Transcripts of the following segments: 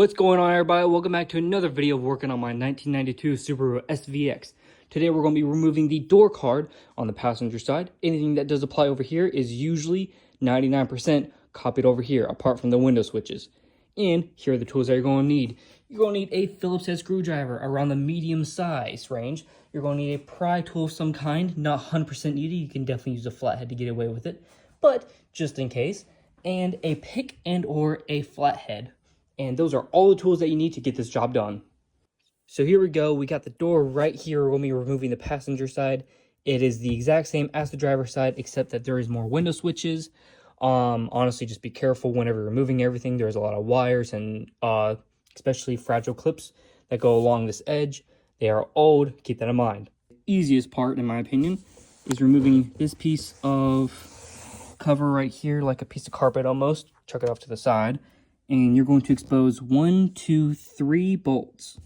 What's going on, everybody? Welcome back to another video of working on my 1992 Subaru SVX. Today we're going to be removing the door card on the passenger side. Anything that does apply over here is usually 99% copied over here, apart from the window switches. And here are the tools that you're going to need. You're going to need a Phillips head screwdriver around the medium size range. You're going to need a pry tool of some kind, not 100% needed. You can definitely use a flathead to get away with it, but just in case. And a pick and or a flathead. And those are all the tools that you need to get this job done. So here we go. We got the door right here. We're going to be removing the passenger side. It is the exact same as the driver's side, except that there is more window switches. Honestly, just be careful whenever you're removing everything. There's a lot of wires and especially fragile clips that go along this edge. They are old. Keep that in mind. The easiest part, in my opinion, is removing this piece of cover right here, like a piece of carpet almost. Chuck it off to the side. And you're going to expose 1, 2, 3 bolts.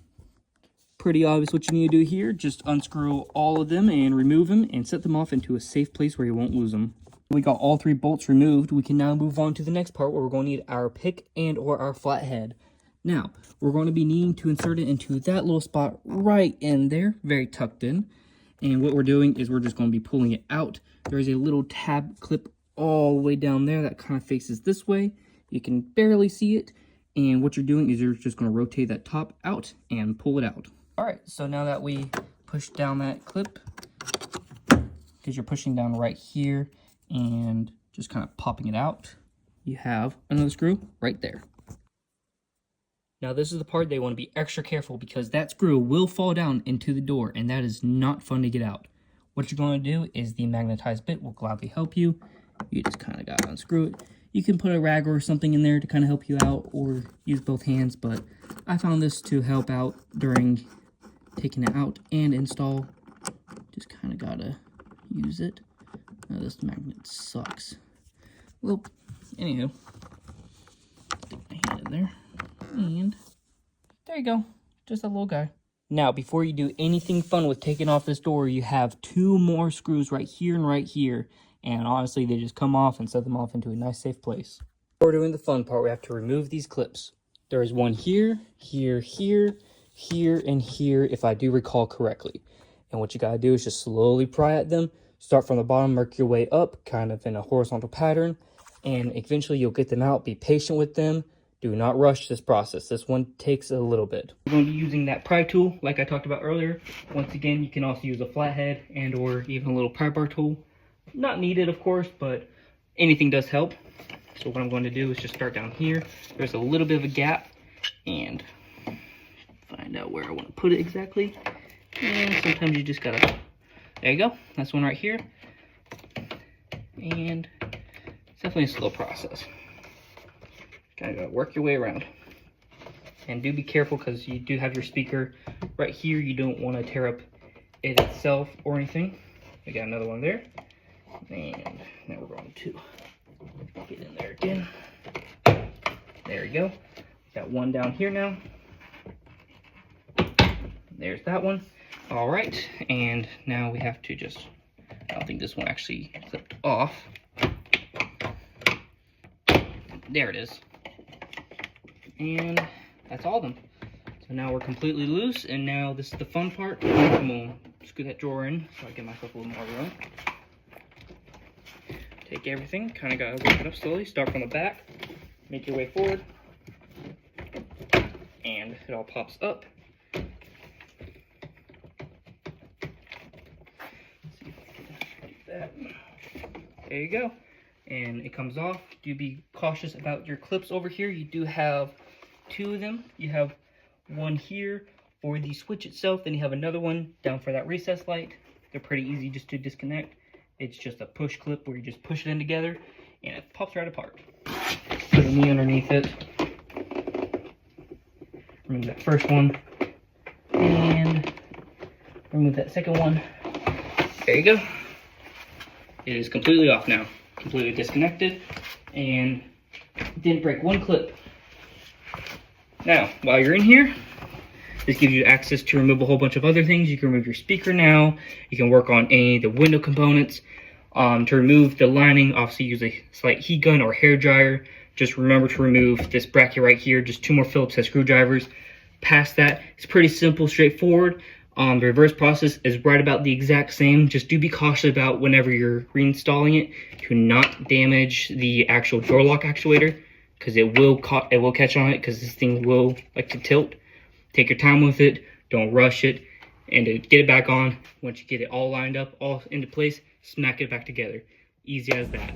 Pretty obvious what you need to do here. Just unscrew all of them and remove them and set them off into a safe place where you won't lose them. We got all 3 bolts removed. We can now move on to the next part where we're going to need our pick and or our flathead. Now, we're going to be needing to insert it into that little spot right in there, very tucked in. And what we're doing is we're just going to be pulling it out. There is a little tab clip all the way down there that kind of faces this way. You can barely see it, and what you're doing is you're just going to rotate that top out and pull it out. All right, so now that we push down that clip, because you're pushing down right here and just kind of popping it out, you have another screw right there. Now this is the part they want to be extra careful because that screw will fall down into the door, and that is not fun to get out. What you're going to do is the magnetized bit will gladly help you. You just kind of got to unscrew it. You can put a rag or something in there to kind of help you out, or use both hands, but I found this to help out during taking it out and install. Just kind of gotta use it. Now this magnet sucks. Well, anywho, stick my hand in there, and there you go, just a little guy. Now, before you do anything fun with taking off this door, you have 2 more screws right here and right here. And honestly, they just come off and set them off into a nice safe place. Before doing the fun part, we have to remove these clips. There is one here, here, here, here, and here, if I do recall correctly. And what you gotta do is just slowly pry at them. Start from the bottom, work your way up, kind of in a horizontal pattern. And eventually you'll get them out. Be patient with them. Do not rush this process. This one takes a little bit. We're going to be using that pry tool, like I talked about earlier. Once again, you can also use a flathead and or even a little pry bar tool. Not needed, of course, but anything does help. So what I'm going to do is just start down here. There's a little bit of a gap, and find out where I want to put it exactly. And sometimes you just gotta, there you go. That's one right here. And it's definitely a slow process. Kind of gotta work your way around. And do be careful because you do have your speaker right here. You don't want to tear up it itself or anything. We got another one there. And now we're going to get in there again. There we go. Got one down here now. There's that one. All right, and now we have to just, I don't think this one actually clipped off. There it is. And that's all of them. So now we're completely loose, and now this is the fun part. I'm gonna screw that drawer in so I get myself a little more room. Take everything, kind of gotta work it up slowly. Start from the back, make your way forward, and it all pops up. Let's see if I can do that. There you go, and it comes off. Do be cautious about your clips over here. You do have 2 of them. You have one here for the switch itself, then you have another one down for that recess light. They're pretty easy just to disconnect. It's just a push clip where you just push it in together and it pops right apart. Put a knee underneath it. Remove that first one. And remove that second one. There you go. It is completely off now. Completely disconnected. And didn't break one clip. Now, while you're in here, this gives you access to remove a whole bunch of other things. You can remove your speaker now. You can work on any of the window components. To remove the lining, obviously use a slight heat gun or hair dryer just remember to remove this bracket right here, just 2 more Phillips head screwdrivers. Past that, it's pretty simple, straightforward. The reverse process is right about the exact same. Just do be cautious about whenever you're reinstalling it to not damage the actual door lock actuator, because it will catch on it, because this thing will like to tilt. Take your time with it, don't rush it, and to get it back on, once you get it all lined up, all into place, smack it back together. Easy as that.